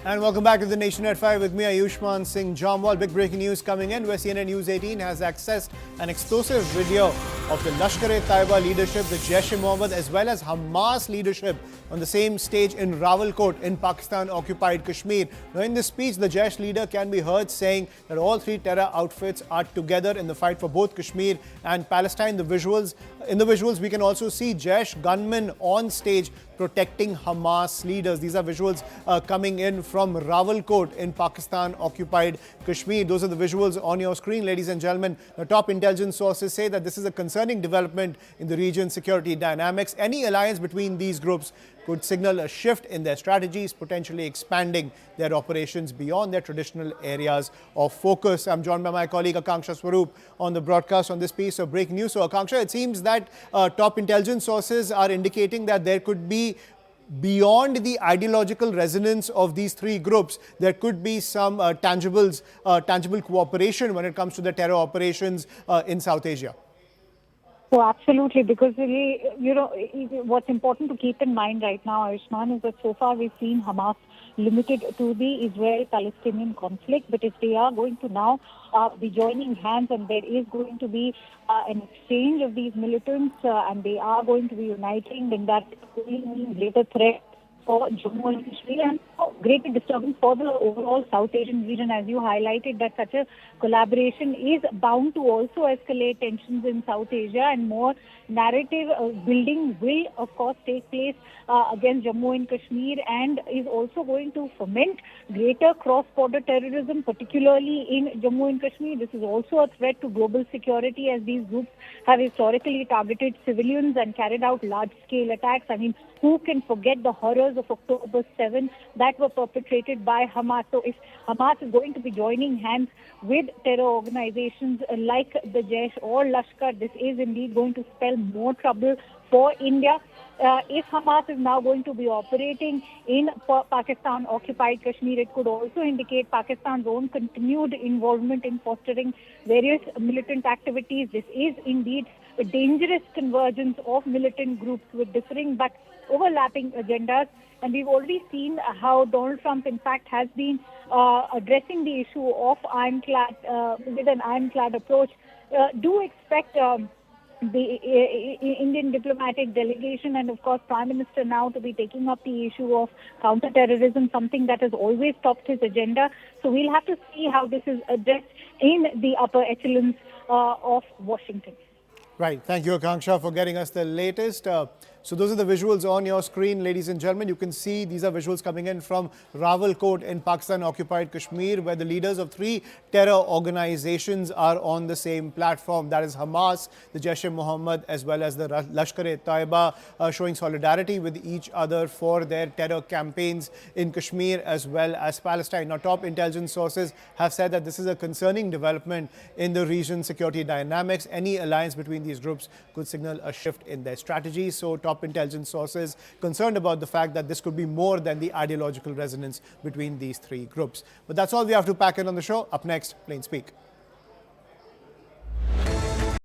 And welcome back to the Nation at 5 with me, Ayushman Singh Jamwal. Big breaking news coming in where CNN-News18 has accessed an explosive video of the Lashkar-E-Taiba leadership, the Jaish-e-Mohammed as well as Hamas leadership on the same stage in Rawalkot in Pakistan-occupied Kashmir. Now in this speech, the Jaish leader can be heard saying that all three terror outfits are together in the fight for both Kashmir and Palestine. In the visuals, we can also see Jaish gunmen on stage protecting Hamas leaders. These are visuals coming in from Rawalkot in Pakistan-occupied Kashmir. Those are the visuals on your screen, ladies and gentlemen. The top intelligence sources say that this is a concerning development in the region's security dynamics. Any alliance between these groups could signal a shift in their strategies, potentially expanding their operations beyond their traditional areas of focus. I'm joined by my colleague Akanksha Swaroop on the broadcast on this piece of breaking news. So Akanksha, it seems that top intelligence sources are indicating that there could be, beyond the ideological resonance of these three groups, there could be some tangible cooperation when it comes to the terror operations in South Asia. Oh, absolutely, because really, what's important to keep in mind right now, Ayushman, is that so far we've seen Hamas limited to the Israel-Palestinian conflict, but if they are going to now be joining hands and there is going to be an exchange of these militants and they are going to be uniting, then that will mean greater threat for Jammu and Kashmir and greater disturbance for the overall South Asian region, as you highlighted, that such a collaboration is bound to also escalate tensions in South Asia, and more narrative building will, of course, take place against Jammu and Kashmir and is also going to foment greater cross-border terrorism, particularly in Jammu and Kashmir. This is also a threat to global security, as these groups have historically targeted civilians and carried out large-scale attacks. I mean, who can forget the horrors of October 7 that were perpetrated by Hamas? So if Hamas is going to be joining hands with terror organizations like the Jaish or Lashkar, this is indeed going to spell more trouble for India. If Hamas is now going to be operating in Pakistan-occupied Kashmir, it could also indicate Pakistan's own continued involvement in fostering various militant activities. This is indeed a dangerous convergence of militant groups with differing but overlapping agendas. And we've already seen how Donald Trump, in fact, has been addressing the issue of ironclad with an ironclad approach. Do expect the Indian diplomatic delegation and, of course, Prime Minister now to be taking up the issue of counter-terrorism, something that has always topped his agenda. So we'll have to see how this is addressed in the upper echelons of Washington. Right. Thank you, Akanksha, for getting us the latest. So those are the visuals on your screen, ladies and gentlemen. You can see these are visuals coming in from Rawalkot in Pakistan-occupied Kashmir, where the leaders of three terror organizations are on the same platform. That is Hamas, the Jaish-e-Mohammed, as well as the Lashkar-E-Taiba, showing solidarity with each other for their terror campaigns in Kashmir as well as Palestine. Now, top intelligence sources have said that this is a concerning development in the region's security dynamics. Any alliance between these groups could signal a shift in their strategy. So top intelligence sources concerned about the fact that this could be more than the ideological resonance between these three groups. But that's all we have to pack in on the show. Up next, Plain Speak.